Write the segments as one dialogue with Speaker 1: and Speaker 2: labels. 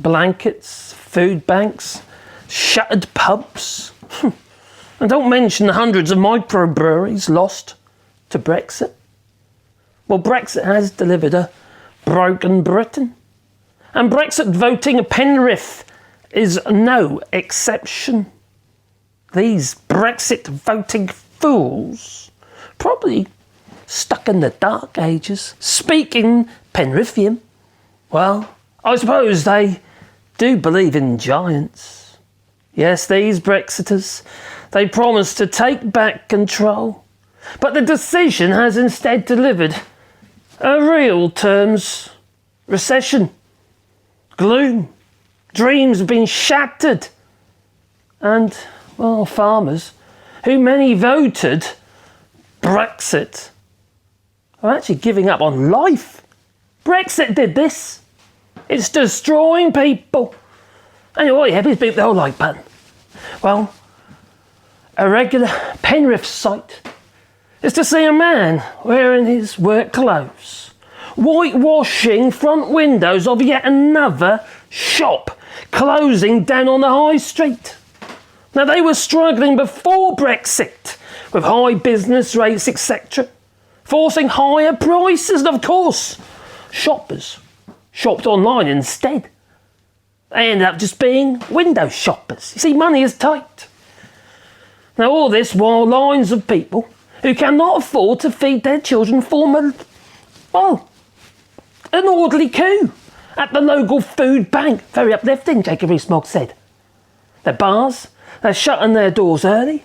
Speaker 1: blankets, food banks, shuttered pubs. And don't mention the hundreds of microbreweries lost to Brexit. Well, Brexit has delivered a broken Britain. And Brexit voting at Penrith is no exception. These Brexit voting fools, probably stuck in the dark ages, speaking Penrithian. Well, I suppose they do believe in giants. Yes, these Brexiters, they promised to take back control. But the decision has instead delivered a real terms recession, gloom, dreams have been shattered. And, well, farmers, who many voted Brexit, are actually giving up on life. Brexit did this. It's destroying people. Anyway, you happy to beat the whole like button. Well, a regular Penrith sight is to see a man wearing his work clothes, whitewashing front windows of yet another shop closing down on the high street. Now, they were struggling before Brexit with high business rates, etc., forcing higher prices, and of course, shoppers shopped online instead. They ended up just being window shoppers. You see, money is tight. Now, all this while lines of people who cannot afford to feed their children form an orderly coup at the local food bank. Very uplifting, Jacob Rees-Mogg said. The bars, they're shutting their doors early,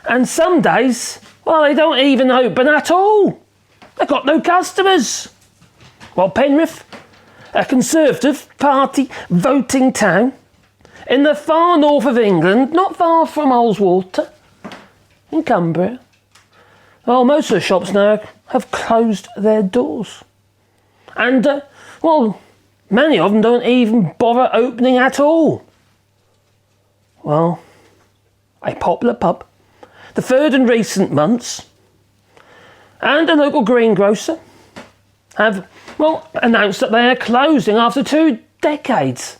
Speaker 1: and some days, well, they don't even open at all. They've got no customers. Well, Penrith, a Conservative Party voting town in the far north of England, not far from Ullswater, in Cumbria. Well, most of the shops now have closed their doors. And, many of them don't even bother opening at all. Well, a popular pub, the third in recent months, and a local greengrocer have, announced that they are closing after 2 decades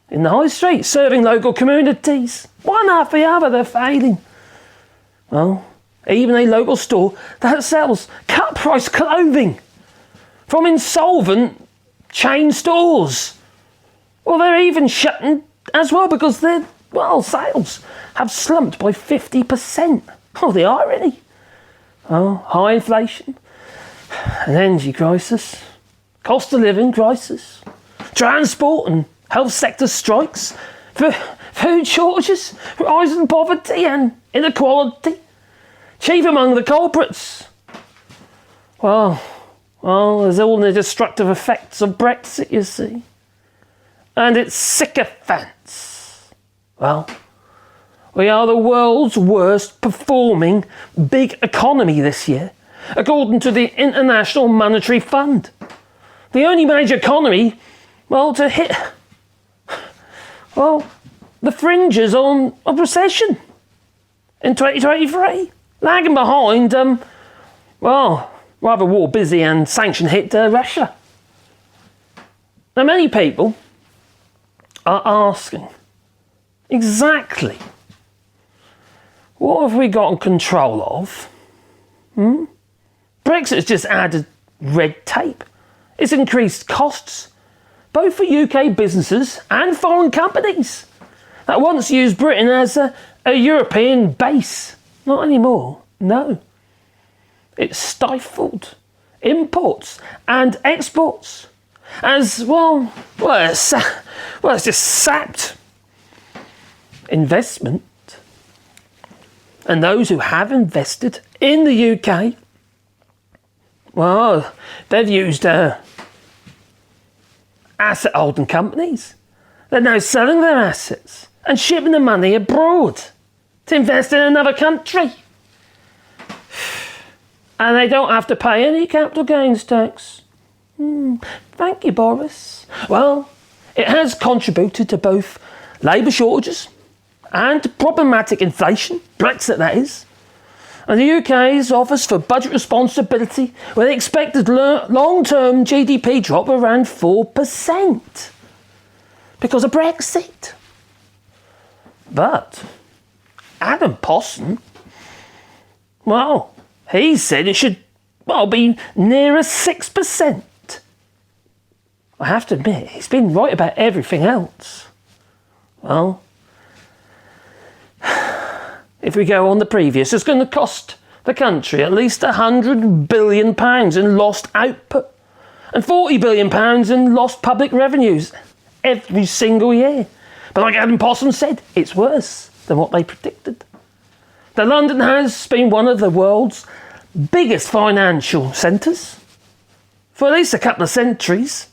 Speaker 1: in the high street, serving local communities. One after the other, they're failing. Well, even a local store that sells cut-price clothing from insolvent chain stores. Well, they're even shutting as well because their, sales have slumped by 50%. Oh, the irony. Oh, high inflation, an energy crisis, cost of living crisis, transport and health sector strikes, food shortages, rising poverty and inequality. Chief among the culprits. Well, there's all the destructive effects of Brexit, you see. And its sycophants. Well, we are the world's worst performing big economy this year, according to the International Monetary Fund. The only major economy, to hit, the fringes of recession in 2023. Lagging behind, rather war-busy and sanction-hit Russia. Now, many people are asking, exactly, what have we gotten control of? Brexit has just added red tape. It's increased costs, both for UK businesses and foreign companies that once used Britain as a European base. Not anymore, no. It's stifled imports and exports as it's just sapped investment. And those who have invested in the UK, they've used asset holding companies. They're now selling their assets and shipping the money abroad to invest in another country. And they don't have to pay any capital gains tax. Thank you, Boris. Well, it has contributed to both labour shortages and problematic inflation, Brexit that is. And the UK's Office for Budget Responsibility, with an expected long-term GDP drop around 4%. because of Brexit. But Adam Posson, well, he said it should, well, be nearer 6%. I have to admit, he's been right about everything else. Well, if we go on the previous, it's going to cost the country at least £100 billion in lost output and £40 billion in lost public revenues every single year. But like Adam Posson said, it's worse than what they predicted. Now, London has been one of the world's biggest financial centres for at least a couple of centuries.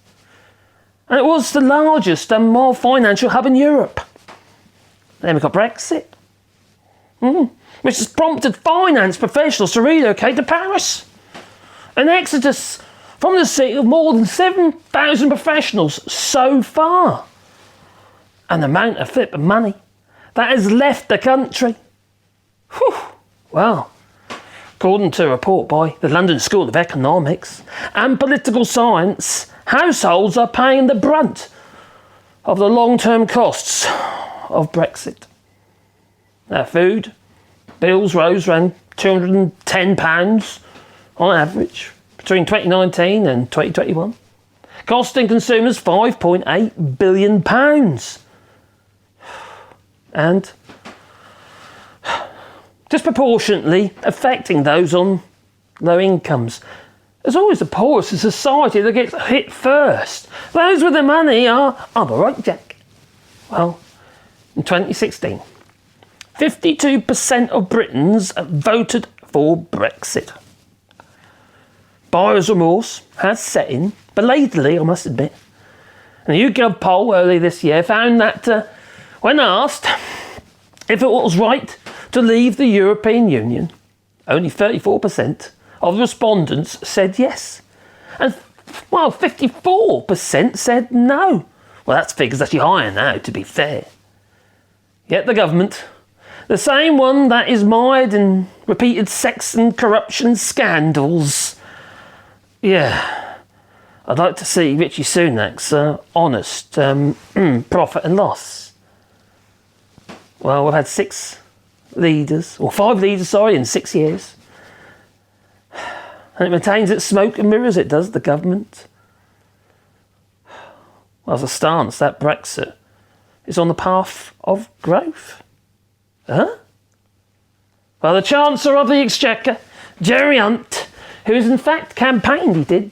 Speaker 1: And it was the largest and more financial hub in Europe. Then we got Brexit, which has prompted finance professionals to relocate to Paris. An exodus from the city of more than 7,000 professionals so far. And the amount of flipping money that has left the country. Whew. Well, according to a report by the London School of Economics and Political Science, households are paying the brunt of the long-term costs of Brexit. Food bills rose around £210 on average between 2019 and 2021, costing consumers £5.8 billion. And disproportionately affecting those on low incomes. It's always the poorest in society that gets hit first. Those with the money are all right, Jack. Well, in 2016, 52% of Britons voted for Brexit. Buyer's remorse has set in, belatedly, I must admit. And a YouGov poll early this year found that when asked if it was right to leave the European Union, only 34% of the respondents said yes. And, well, 54% said no. Well, that figure's actually higher now, to be fair. Yet the government, the same one that is mired in repeated sex and corruption scandals. Yeah, I'd like to see Richie Sunak's honest profit and loss. Well, we've had 5 leaders, in 6 years. And it maintains its smoke and mirrors, it does, the government. Well, as a stance, that Brexit is on the path of growth. Huh? Well, the Chancellor of the Exchequer, Jerry Hunt, who has in fact campaigned, he did,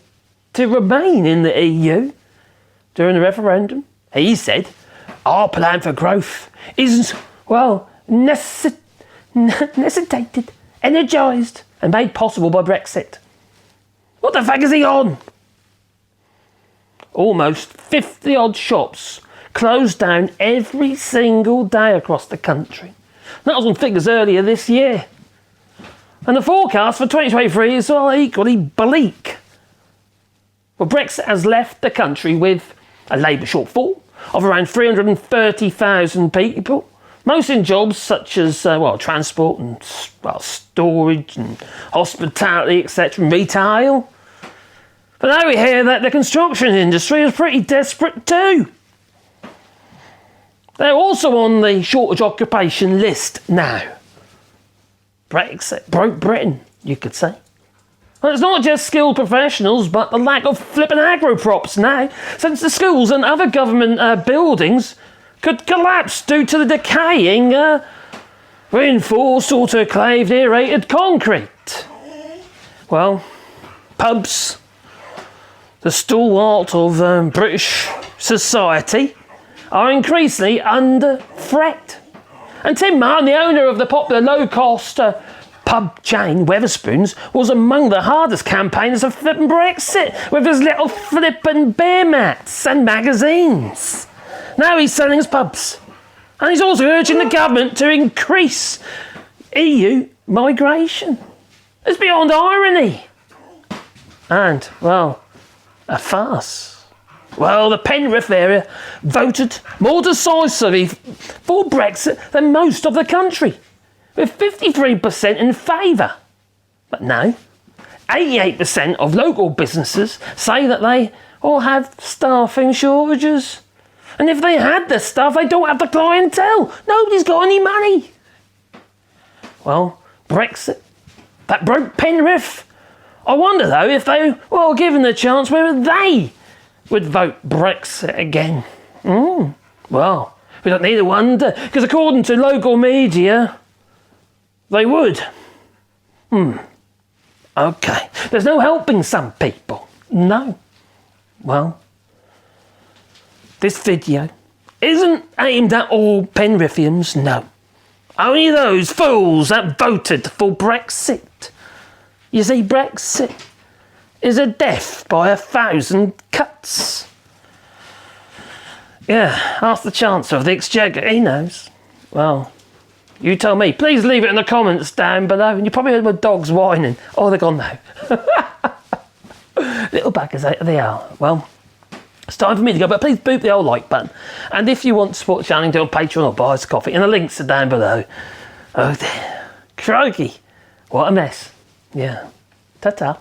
Speaker 1: to remain in the EU during the referendum, he said, our plan for growth is, well, necessitated, energised and made possible by Brexit. What the fuck is he on? Almost 50 odd shops closed down every single day across the country. That was on figures earlier this year. And the forecast for 2023 is equally bleak. Well, Brexit has left the country with a labour shortfall of around 330,000 people, most in jobs such as transport and storage and hospitality, etc., and retail. But now we hear that the construction industry is pretty desperate too. They're also on the shortage occupation list now. Brexit broke Britain, you could say. Well, it's not just skilled professionals, but the lack of flipping agro-props now, since the schools and other government buildings could collapse due to the decaying reinforced, autoclaved, aerated concrete. Well, pubs, the stalwart of British society, are increasingly under threat. And Tim Martin, the owner of the popular low-cost pub chain Wetherspoons, was among the hardest campaigners of flipping Brexit, with his little flipping beer mats and magazines. Now he's selling his pubs. And he's also urging the government to increase EU migration. It's beyond irony. And, well, a farce. Well, the Penrith area voted more decisively for Brexit than most of the country, with 53% in favour. But no, 88% of local businesses say that they all have staffing shortages. And if they had the stuff, they don't have the clientele. Nobody's got any money. Well, Brexit, that broke Penrith. I wonder, though, if they were given the chance, whether they would vote Brexit again. Well, we don't need to wonder, because according to local media, they would. Okay. There's no helping some people. No. Well, this video isn't aimed at all Penrithians, no. Only those fools that voted for Brexit. You see, Brexit is a death by 1,000 cuts. Yeah, ask the Chancellor of the Exchequer, he knows. Well, you tell me. Please leave it in the comments down below. And you probably heard my dogs whining. Oh, they're gone now. Little buggers, they are. Well, it's time for me to go, but please boop the old like button. And if you want to support the channel, do it on Patreon or buy us a coffee. And the links are down below. Oh dear. Crikey. What a mess. Yeah. Ta-ta.